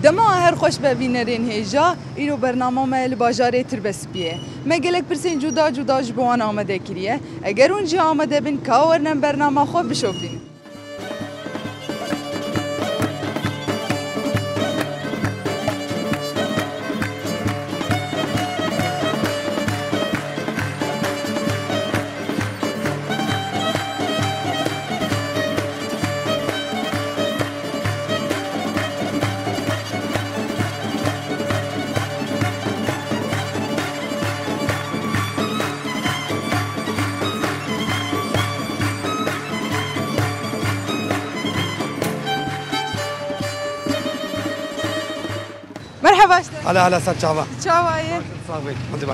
دما هر خوش ببینرین هیجا ایرو برنامه ما لباجاره تربسپیه مگلک پرسین جدا جدا جبوان آمده کریه اگر اونجا آمده بین کاورنم برنامه خوب بشوفین مرحبا هلا هلا استاذ شعبان شاوايه صافي انت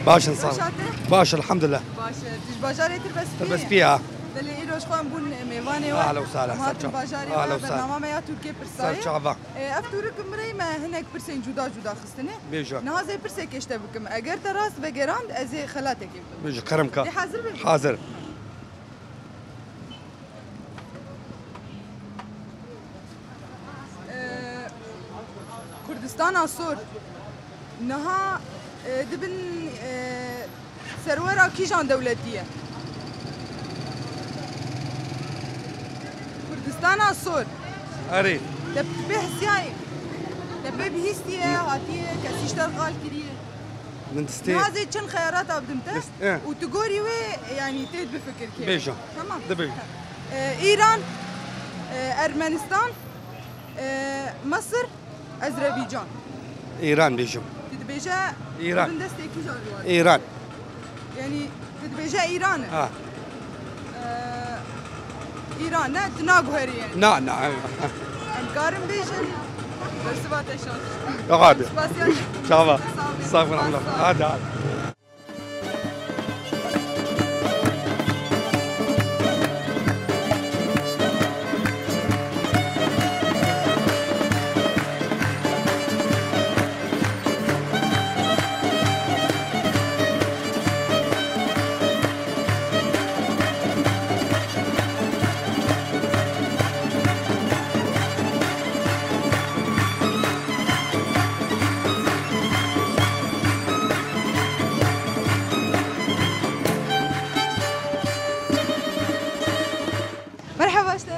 باش صافي باش الحمد لله باش باجاري تلبس فيها بلي ايروش خوان بون ميواني اهلا وسهلا استاذ باجاري اهلا وسهلا برنامه يا تركيا برساي استاذ شعبان افتورك مري ما هناك برسين جدا جدا خستني بيجا نهازي برسي كشته بكم اگر تراس بگراند از خلاتك بيجا كرمك حاضر حاضر كردستان آسور نها دبن سرورا كيجان دولتية كردستان آسور اري تبي حسياي تبي بهستيه هاتيه كسيشتر غال كريه ننتستي هذه كن خيارات ابدمته وتقولي وي يعني تريد بفكر كيف بيجا تمام دبي ايران ارمنستان مصر أذربيجان ايران بيجو تدبيجا ايران ايران يعني تدبيجا ايران ايران لا تناقو هري يعني نعم امكارم بيجن بس باتشون يا غادي شابا صافي الله هذا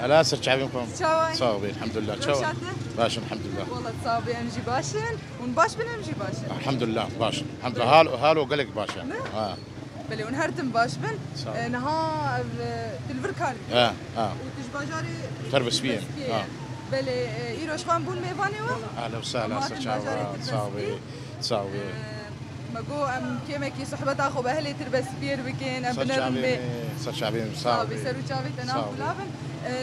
هلا سر شعبينكم شاوي صافي الحمد لله شو باش الحمد لله والله تصابي امجي باشن ونباش بن امجي باشن الحمد لله باش الحمد لله هالو قلق باشا بلي ونهرتم باش بن نها تلفركان وتجباجاري تربس فيه بلي ايروش خوان بون ميفاني و اهلا وسهلا سر شعبان صافي مگو ام کمکی صحبت آخو به اهل تربس بیر بکن ام بنرم به سر شعبین صافی سر چاوی تنام بلابن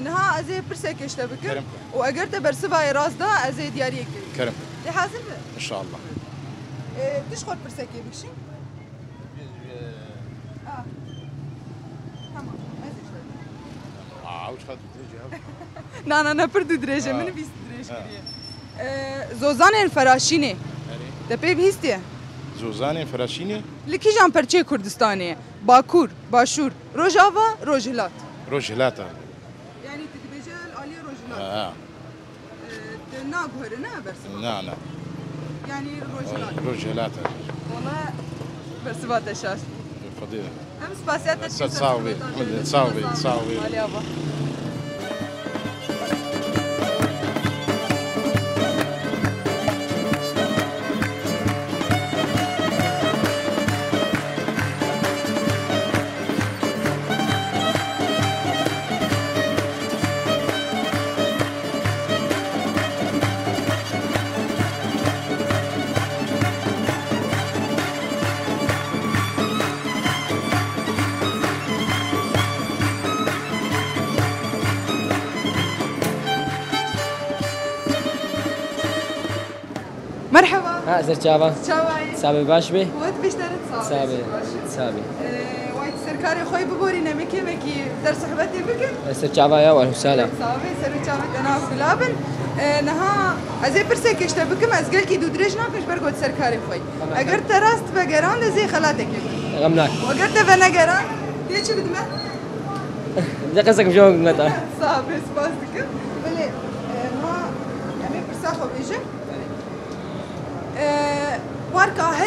نها از پرسه کشته بکن و اگر تبرسبای راز دا از دیاری کن کرم دی حاضر به ان شاء الله تش خود پرسه کی بکشین تمام عاوز خد درجه نه پردو درجه من 20 درجه کریه زوزان الفراشینه دپی بهستیه زوزان فراشینی لکی جان پرچه کردستانیه باکور باشور روجاوا روجهلات روجهلات يعني تدبيجه الالي روجهلات تناقهر نه برسبات لا يعني روجهلات والله برسبات الشاش فضيله امس باسيات تصاوي علي ابا مرحبا زر شابا شاوي سابي باش بي ود بيشترط سابي وايد سركاري خوي ببوري نمكي مكي در صحبتي بكم سر شابا يا واهلا وسهلا صافي سر شابت انا بلابن نها ازي برسه كشته بكم از قال كي دودريج ناكش برغوت سركاري خوي اگر تراست بگران زي خلاتك غمناك واگر تبنا گران ديچ بدمه ده قصدك مشون متى صافي سباس بكم بلي ما امي برسه خو بيجي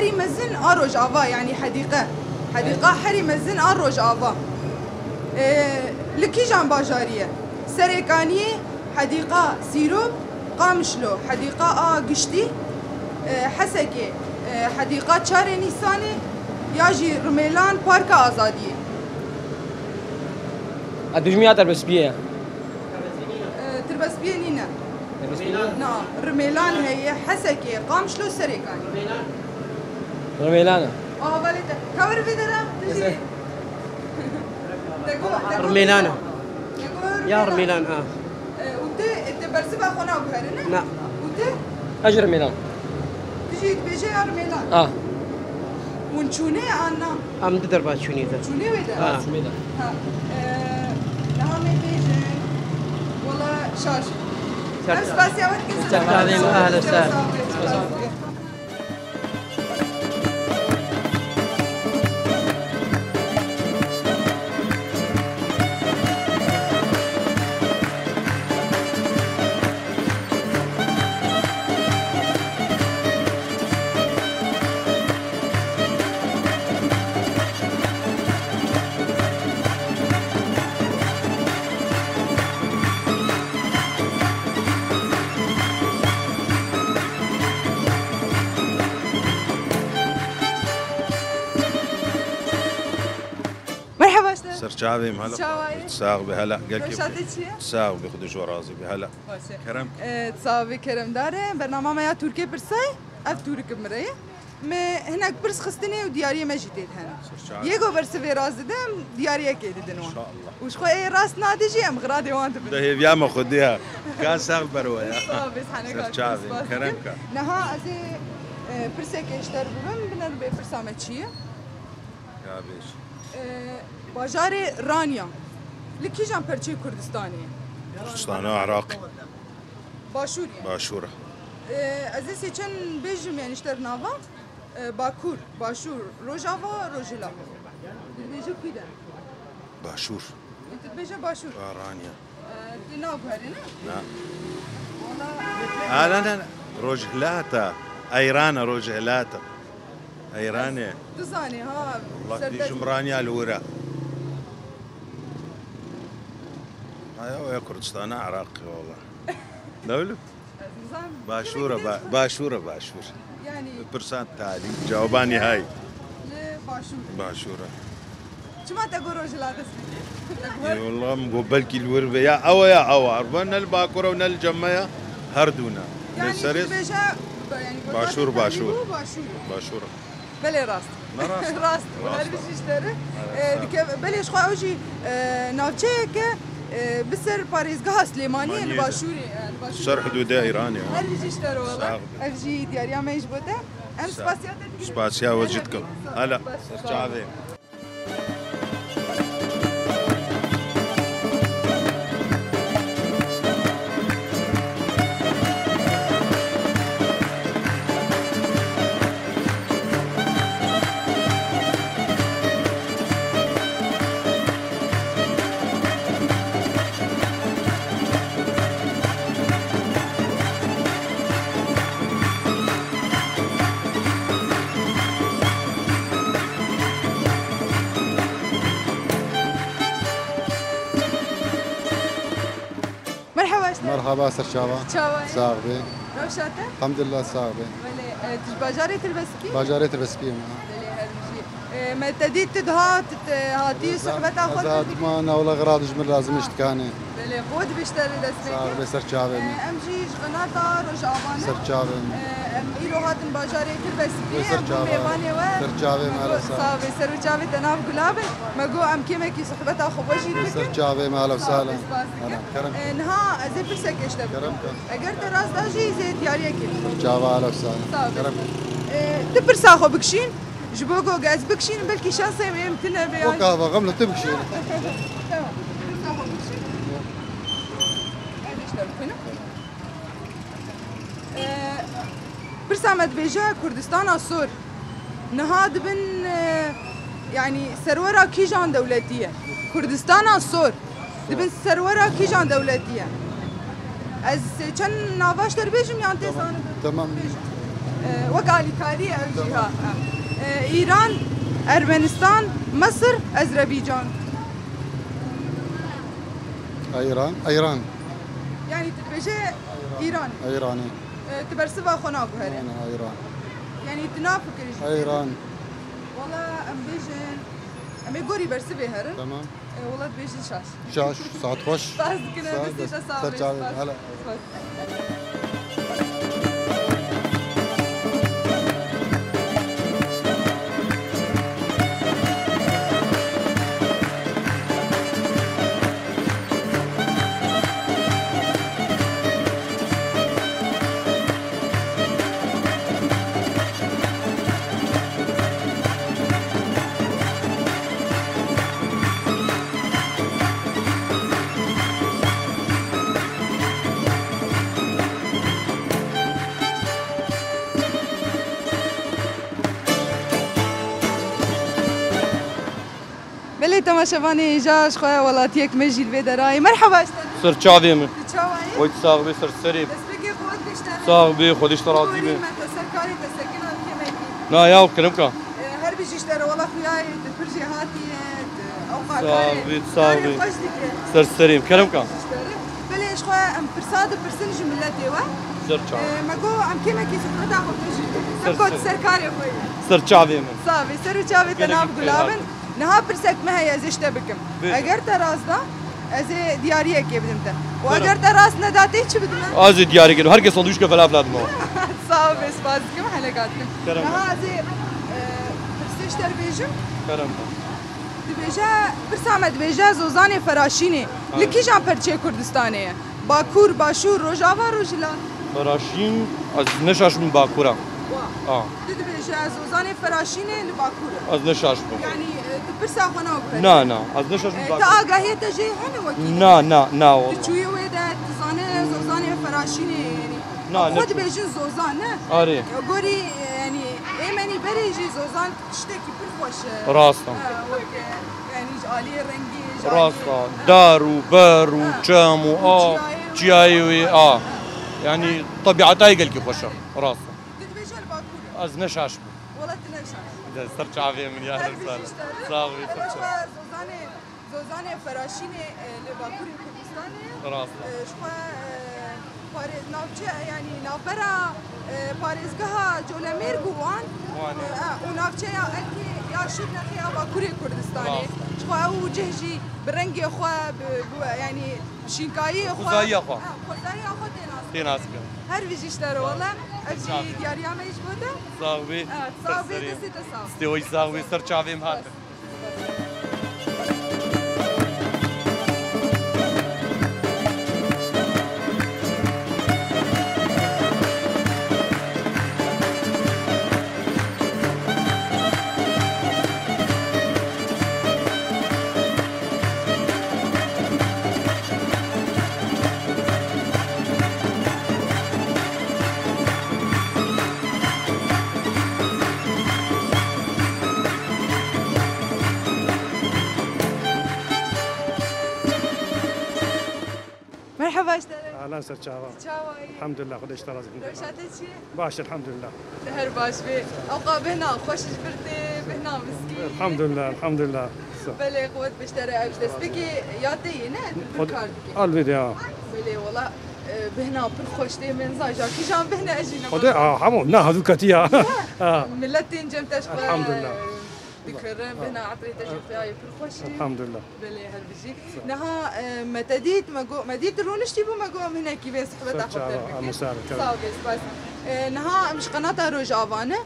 حري مزن أروج آفا يعني حديقة حري مزن أروج آفا لكي جان باجارية سريكانية حديقة سيروب قامشلو حديقة قشتي حسكي حديقة شاري نيساني ياجي رميلان بارك آزادية الدجمية تربسبية تربسبية نينا نعم رميلان هي حسكي قامشلو سريكاني رميلانة باليتا كور فيدرا تجي رميلانة يا رميلان وانت برسبها خونا بهرنا لا وانت أجر رميلان تجي تبيجي يا رميلان ونشوني عنا أم تدربات شوني ذا شوني ويدا رميلان نعم بيجي والله شاش أمس بس يا ولد أهلا وسهلا مرحبا اشتر سرچاوي مهلا شاوي تساغ بهلا قال كيف شاتي چیه؟ تساغ بخدش ورازي بهلا باشه كرم تصاوي كرم داره برنامه ما يا تركي برساي اف ترك مريه ما هناك برس خستني ودياريه ما جيتيت هنا يجو برس في راس دم دياريه كيد دنوا ان شاء الله وش خو اي راس نادي جي ام غرادي وانت ده هي بيا ما خديها كان ساغ بروا يا بس حنك سرچاوي كرمك نها ازي برسك اشتر بمن بفرسامه چیه يا بيش باجار رانيا لكي جان پرچه كردستاني كردستان عراق باشوريا باشورة ازي سيچن بيجم يعني اشتر نافا باكور باشور روجافا روجلا بيجو كده باشور انت بيجا باشور رانيا تناو بهرنا لا والله لا روجهلاتا ايرانا روجهلاتا ايراني تزاني ها والله دي جمرانيا الورا ايوه يا كردستان عراق والله دولة باشورة باشورة يعني برسان تالي جاوباني هاي باشور باشورة شو ما تقول روجلا تسمي اي والله مقبل كل وربة يا او عربنا الباكورة ونل الجمية هردونا يعني نسرس بيجا يعني باشور باشورة بلي راست لا راست راست ولا بيجي يشتري بلي شخو اوجي نافچه بسر باريزگاه سليمانية الباشوري سر حدودي ايراني هل بيجي يشتروا والله افجي دياريا ما يجبوته ام سباسيا وجدكم هلا سرچاوي مرحبا سرچاوا ساغبي روشاته الحمد لله ساغبي ولا باجاري تلبسكي باجاري تربسبي ما تديت تدهات هاتي صحبتها خود زاد ما انا ولا غراض جمل لازم اشتكاني بله خود بيشتري دستك ساغبي سرچاوا امجي جغناتا رجعبانه سرچاوا ايرو هاتن باجاري تلبسكي سرچاوا مالا صافي سرچاوا تناف غلاب ما جو ام كيمكي صحبتها خو وجي سرچاوا مالا وسهلا كرم انها ازي برسك اشتغل كرم اگر تراس داجي زي دياريه كي سرچاوا مالا وسهلا كرم تبرسا خو بكشين جبوكو غاز بكشين بلكي شانسي يمتنا بيان وكافا غمله تبكشين برسامت بيجا كردستان السور نهاد بن يعني سرورة كيجان دولتية كردستان السور دبن سرورة كيجان دولتية از كان نافاش تربيجم يعني تسان تمام وكالي كالي أو جهة إيران أرمنستان مصر أذربيجان ايران يعني تبجي إيران ايراني تبرسبها خناق هري انا ايران يعني تنافق ايران والله أم بيجن أم يقولي برسبي هرن تمام والله بيجي شاش شاش ساعة خوش بس كنا بس سرچاوي هلا بله تماشاوانی جاش خواه ولاتیک مجیل بدرای مرحبا اشتر سر چاوی من تشاوی ويت صاحبي سر سريب بس بگی خود بیشتر صاحبي خودش تراضي بگی من من تسکاری تسکنم که میگی لا يا كلمك هر بیشتر والله خویای تپرجی هاتی او صاحبي صاحبي خوش دیگه سر سريب كلمك بله اش خواه ام پرساد پرسنج ملتی و سر چاوي مگو ام که مکی سبقتا خود تجی سر ام کد سرکاری خوی سر چاوي من صافي سرو چاوی تنام گلابن نها پرسک مه ازشته بکم اگر تراز دا از دیاریه که بدم تا و اگر تراز نداتی چی بدم ازي دياري كده هركي صندوق كفلا افلاد ما صافي سپاس کم حلقاتكم كرم. نها از پرسش در بیجم كلام دبیجا پرسامد بیجا زوزان فراشینه لکی جان پرچه کردستانه باکور باشور روجاوا روجلا راشين از نشاش من باكورا دبیجا زوزان فراشینه لباکور از نشاش من يعني تبرسا خنا وكذا نا از نشاش من باكورا تا آگاهی تجي هن وكيل نا والله تشوي ويدا تزانه زوزانه فراشينه يعني نا خود بيجي زوزان نه اري قولي يعني ايماني بريجي زوزان تشتكي بالخوش راسا يعني جالي رنجي راسا دارو بارو جامو جايوي يعني طبيعتها قلقي خوشة راسا تبيجي الباكورة از نشاش والله تنشاش ده سر چاوی من يا اهل سال صاحبي سر زوزانه فراشينه لباكوري كردستانه راسا شخوا پارێز ناوچە ینی ناوبەرە پارێزگەها جۆلەمێر بووان و ناوچەیە ئەلکی یاشید نەخیا باکووری کوردستانی خوا و جەهژی بڕەنگێ خوا ینی شینکایی خوزاییە خوا خۆزاییە خۆ تێناسکە هەر ویژیشتەرە وەڵە ئەفجی دیاریامەیش بۆدە صاحبي ساوێ دەستێتە ساو استوي صاحبي سر چاویم هات مرحبا اشترك اهلا سر شاوا شاوي الحمد لله خدش ترى روشاتي شي باش الحمد لله هر باش بي اوقا بهنا خوش جبرتي بهنا مسكين الحمد لله الحمد لله بلي قوت بشتري ايش تسبيكي ياتي نه بالكارد الفيديو بلي والله بهنا بالخوش دي من زاجا كي جام بهنا اجينا خدي حمو نا هذو كتيا ملتين جمتش الحمد لله بكرم بهنا عطري تجي فياي بالخوش الحمد لله بلي هالبجي نها متديت مديت رونشتي بو مقو هنا كي بس حبت اخذ مساء صافي بس نها مش قناه روج افانه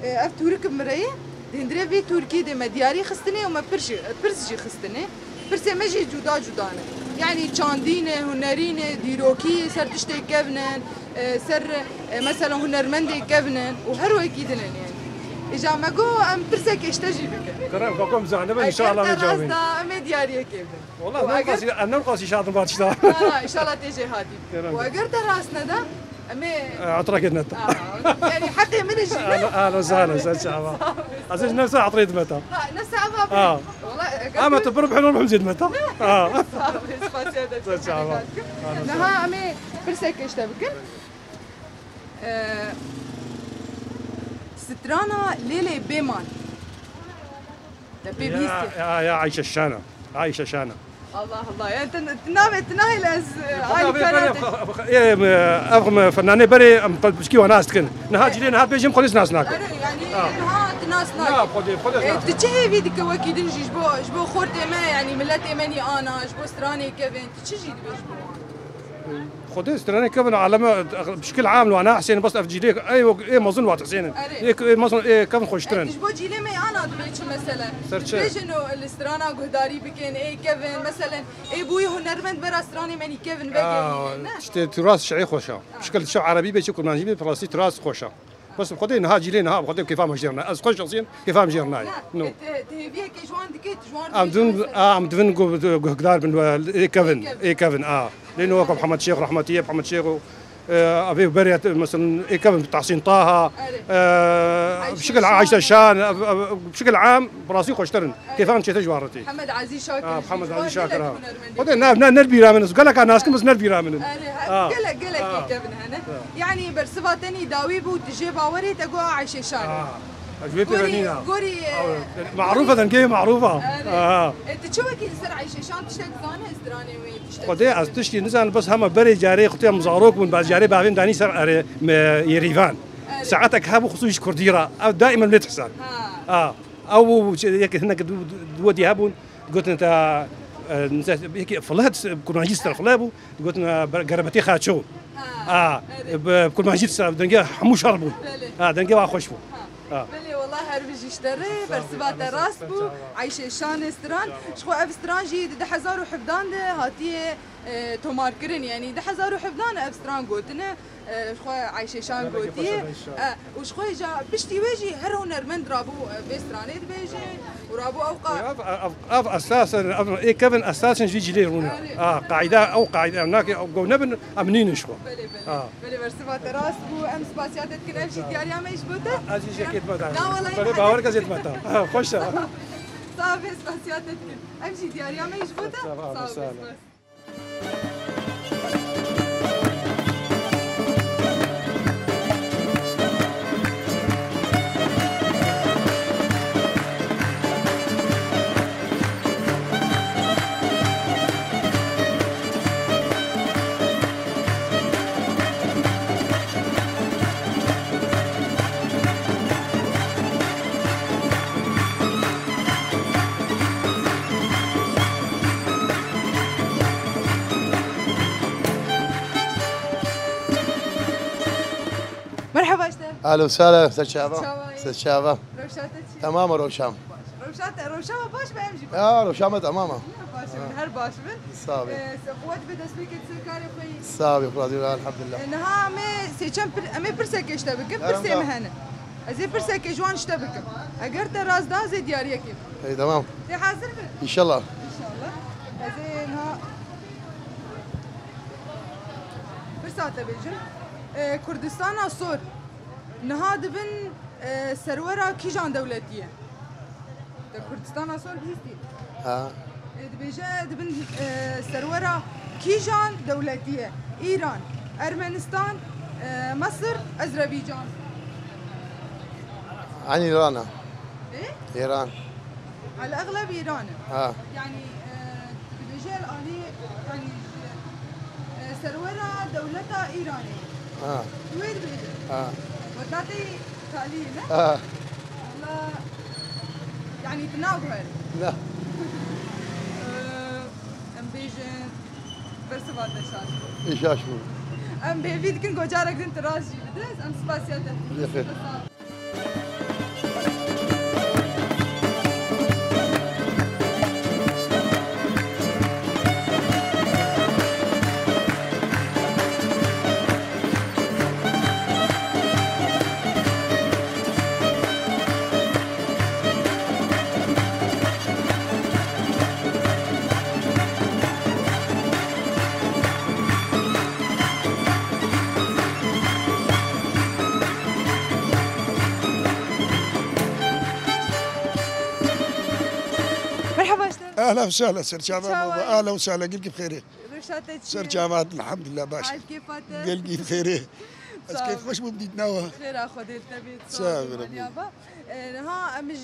اف تورك مريه هندري في تركي دي مدياري خستني وما برسجي خستني برسي مجي جدا جدانه يعني تشاندينه هنرينه ديروكي سر تشتي كفنن سر مثلا هنرمندي كفنن وهرو اكيدن يعني اجا ماكو ام برسك اشتجي بك كرم كوكم زعنا ان شاء الله نجاوبين ام دياري كيف والله انا قاسي شاطر باتشتا ان شاء الله تيجي هادي واجر دراسنا ده امي عطرك نت يعني حقي من الجنة اهلا وسهلا سر شاوا عزيز نفسه عطريت متى نفس عبابي والله اما تبرب حلو محمد متى سر شاوا نها امي برسك اشتبكن سترانا ليلي بيمان يا عايشه الشانه عايشه شانه الله يعني تناهي الاز افهم فنانه بري بشكي وناس كن نهاج لي نهار بيجي خلص ناس ناك يعني نها ناس لا ناك تجي فيديك وكيدن جبو خورت ما يعني ملت اماني انا جبو ستراني كيفن تجي جبو خدي استراني كيفن على بشكل عام وانا حسين بس افجيليك اي ما اظن وقت حسين اي ما كيفن خوش ترن جبو جيلي ما انا دبيتش مثلا بيج انه الاسترانا قهداري بكين اي كيفن مثلا اي بوي هنرمند برا استراني ماني كيفن باقي تراث شعي خوشا بشكل شعب عربي بيجي كل ما نجيب فرنسي تراث خوشا بس بخدي نها جيلي نها بخدي كيف ما جيرنا از خوش شخصيا كيف ما جيرنا نو تهبيه كي جوان دكيت جوان ام دفن قهدار من كيفن لانه محمد شيخ رحمتيه محمد شيخ ابي بريت مثلا كيفن تحسين طه بشكل عايشه شان بشكل عام براسي خوشترن كيف انت تجوارتي محمد عزيز شاكر محمد عزيز شاكر خدي نربي رامن قال لك ناس بس نربي رامن قال لك كيفن هنا يعني برسباتني داوي بو تجي باوري تقوا عايشه شان قوري معروفه ذنقيه معروفه انت شو وكيل سر عايشه شان تشتغل زانه استراني وين تشتغل خدي از تشتي نزان بس هم بري جاري خطي مزاروك من بعد جاري بعدين داني سر يريفان ساعتك هابو خصوصي كرديره دائما نتحسن او هيك هناك دودي هابون قلت انت هيك فلات كل ما جيت فلابو قلت قربتي خاتشو كل ما جيت دنجا حمو شربو دنجا خوشبو بلي والله هربج يشتري برسبات راس بو عايشه شان استران شخو افستران جي 10000 حفدان هاتيه تومار كرن يعني 10000 حفدان افستران قوتنا شخو عايشه شان قوتيه وشخو جا بشتي ويجي هر هنرمند رابو بستراني بيجي ورابو اوقات اف اساسا اي كيفن اساسا جي جلي رونا قاعده او قاعده هناك او نبن امنين شخو بلي برسبات راس بو ام سباسيات كنا في دياريا ما يشبوته ازي جاكيت ما لا والله بلي باور كازيت ماتا خوش صافي سباسيات كنا امشي دياريا ما يشبوته صافي مرحبا اشتر اهلا وسهلا استاذ شعبه استاذ شعبه روشاتك تمام روشام روشام باش بامجي روشامه تماما باش هر باش صافي قوات بدسبيك تسكاري خوي صافي خلاص الحمد لله انها مي سيچم امي برسك اشتبك برسي مهنه ازي برسك جوان اشتبك اگر راز دا زي دياريك اي تمام تي حاضر ان شاء الله ازي انها برساته بيجن كردستان صور نها دبن سرورا كيجان دولتيه كردستان صور بيستي دبيجا دبن سرورا كيجان دولتيه ايران ارمنستان مصر اذربيجان عن ايران ايه ايران على الاغلب ايران يعني دبيجا الالي يعني سرورا دولتها ايرانيه وين بيجي؟ وتاتي تالي لا؟ والله يعني تناوبر لا ام بيجن برسبات الشاش ايش اشوف؟ ام بيفيد كن جارك انت راجي بدس ام سباسياتك بخير اهلا وسهلا سر شباب اهلا وسهلا قلقي بخير رشاتك سر شباب الحمد لله باشا كيفاتك قلقي بخير از كيف خوش بديت نوا خير اخو ديل تبي صافي ربي. يابا ها مش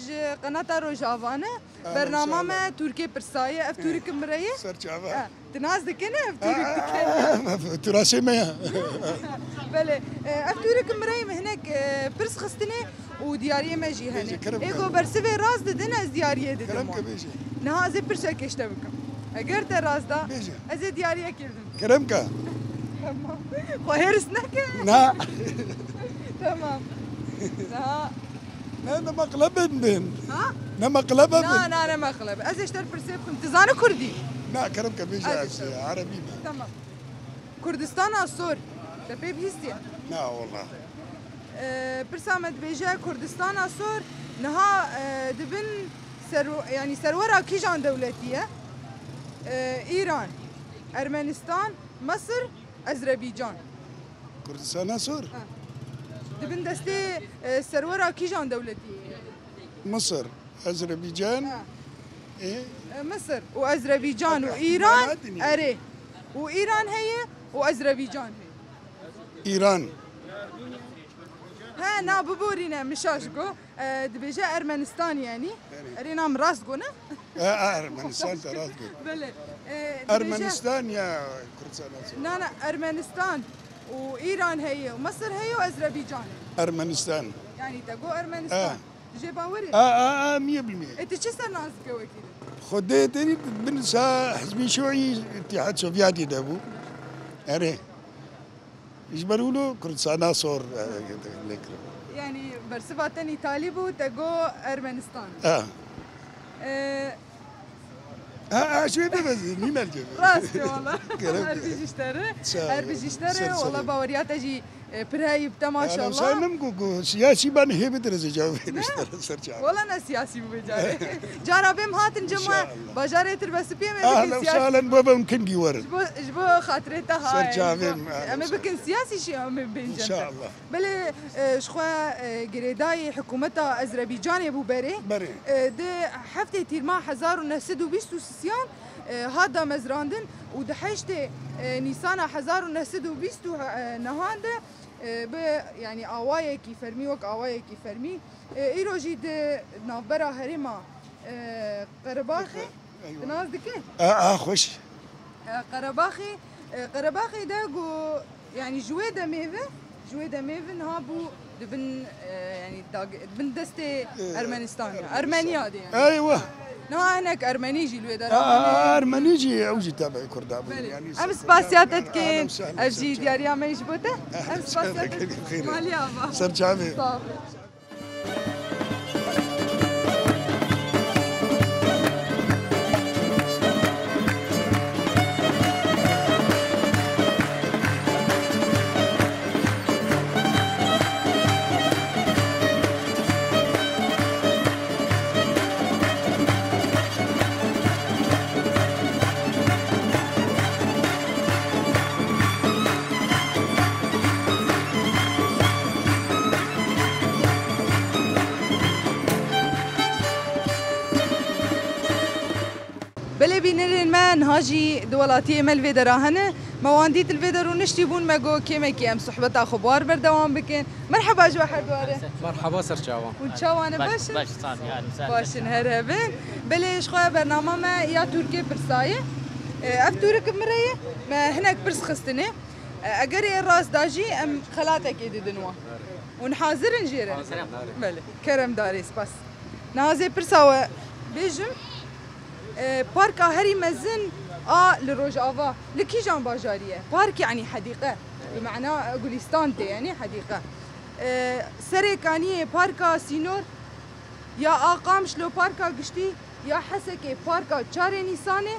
قناه روجافانا برنامج تركي برسايه اف ترك مريه سر شعبان تنازك انا اف ترك تراسي ميا بله اف ترك مريه هناك برس خستني ودياريه ما جي بيجي هنا كرم ايكو كرم. برسفي راس دنا از دياريه كلام ددم كبيجي نها زي برشا كشتبكم اگر ته راس دا بيجي. از دياريه كردم كرمك تمام خو هرسنك نا تمام لا نا مقلب بن ها نا مقلب لا بن لا انا مخلب از اشتر برسيبكم تزانو كردي نا كرمك بيجي أجل. عربي تمام كردستان السور تبي بهستي نا والله برسامت بيجا كردستان السور نها دبن يعني سرورا كيجان دولتيه ايران ارمنستان مصر اذربيجان كردستان سور دبن دستي سرورا كيجان دولتيه مصر اذربيجان آه. ايه مصر واذربيجان وايران الدنيا. اري وايران هي واذربيجان هي ايران ها نا ببورينا مشاشكو دبيجا ارمنستان يعني ارينا مراسكونا ارمنستان تراسكو بله ارمنستان يا كردستان سور لا لا ارمنستان وايران هي ومصر هي واذربيجان ارمنستان يعني تقو ارمنستان جي باوري 100% انت شو صار نازك وكيل خديتني بنسى حزبي شيوعي اتحاد سوفيتي دابو اري يجبروا له كردستان صور يعني برسفاتني طالبو تقو ارمنستان شوي بس مين الجو راسي والله كلام. اربيج اشتري سلام. اربيج اشتري سلام. والله باوريات اجي برايب ما شاء انا الله سالم كو سياسي بان هي بدرس جاوب سرچا والله انا سياسي بجاري جارا بهم هاتن جمع شاء الله. بجاري تربس بيم اهلا وسهلا بابا ممكن ديور جبو خاطرته هاي سر جابين. اما بكن سياسي شيء ام بين ان شاء الله بله شخوا جريداي حكومتها اذربيجان ابو بري بري ده حفتي تيرما 1926 هذا مزراندن ودحشت نيسان 1920 نهانده يعني اوايه كي فرمي وك اوايه كي فرمي ايروجي د نافبرا هرما قرباخي ايوه ناز دكه خوش قرباخي ده جو يعني جويده ميفه نهابو دبن يعني دبن دستي ارمنستان ارمينيا دي يعني ايوه نوع هناك ارمنيجي الويدر ارمنيجي اوجي تابع كرداب يعني امس باسياتك كين اجي دياريا ما يجبوته امس باسياتك مالي ابا سرچاوي بله بينرن ما نهاجي دولاتي مال فيدراهن موانديت الفيدر ونشتيبون ماجو كيما كي ام صحبة اخبار بردوام بكن مرحبا جو واحد واره مرحبا سرچاوا وتشاو انا باش صافي اهلا وسهلا باش نهربن بله شخوا برنامج ما يا تركي برسايه اف ترك مريه ما هناك برس خستني اجري الراس داجي ام خلاتك يدي دنوا ونحاضر نجيره بله كرم داري سباس نازي برساوه بيجم باركا هري مزن لروجافا لكي جان باجاريه بارك يعني حديقه بمعنى غوليستان يعني حديقه سريكانيه باركا سينور يا اقام شلو باركا قشتي يا حسكي باركا 4 نيسانه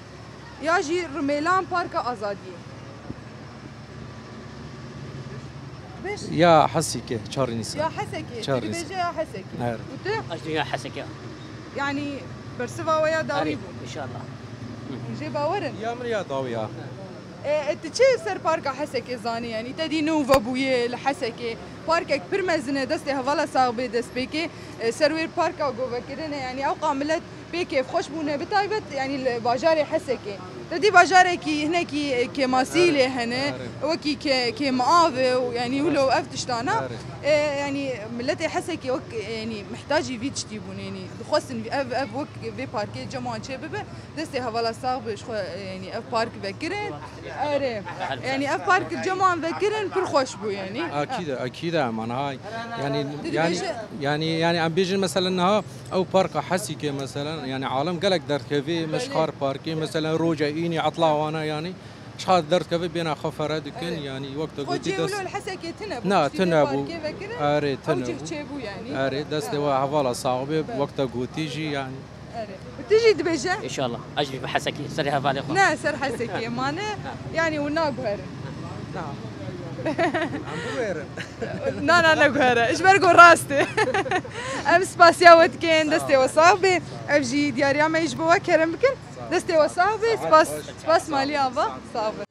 يا جي رميلان باركا ازاديه بش يا حسيكه 4 نيسان يا حسكي 4 بيجي نيسان. يا حسكي نعم. وانت اشتي يا حسك يعني برسفا ويا داريبو قريب ان شاء الله نجيب باورن يا مريا ضاويه انت چه سر پارکا حسکی زانی یعنی تدی نو و بویه لحسکی پارک پرمزنه دست هوالا صاحب دست بکی سرویر پارکا گو وکرنه یعنی او قاملت بکی خوش بونه بتایبت یعنی بازار حسکی تدي باجاركي هناكي كماسيله هنا وكي كمعاوي ويعني ولو افتشتانا يعني ملتي حسكي وك يعني محتاجي في تشتيبون يعني خصن اف وك في باركي جماعه شباب دستي هوالا صاحب شو يعني اف بارك بكرن اري يعني اف بارك الجماعه بكرن كل خوش بو يعني اكيد امان هاي يعني عم بيجي مثلا انها او بارك حسيكه مثلا يعني عالم قالك درت كيفي مشخار باركي مثلا روجايني عطلا وانا يعني شحال درت كيفي بين خفره دكن يعني وقت قلت دس الحسكه تنبو نا تنبو اري تنبو يعني اري دست هوالا صاحبي وقت قلت تيجي يعني تيجي دبجه ان شاء الله اجي بحسكي سريها فالي خو نا سر حسكي مانا يعني وناقهر نا نقهر ايش برقو راستي ام سباسيا ودكين دستي وصاحبي افجي دياريا ما يجبوا كرم بكن دستي وصاحبي سباس مالي ابا صافي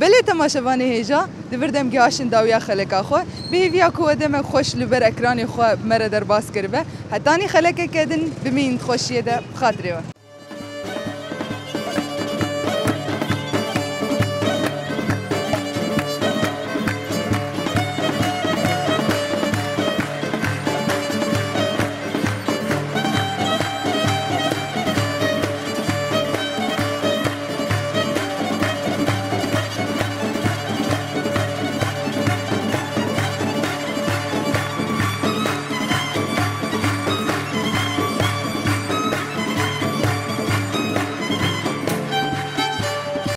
بله تماشاوانه هیجا دبردم گیاشن داویا خلقا خو به ویا کو دم خوش لبر اکرانی خو مره در باس کربه حتانی خلقه کدن بمین خوشیه ده خاطره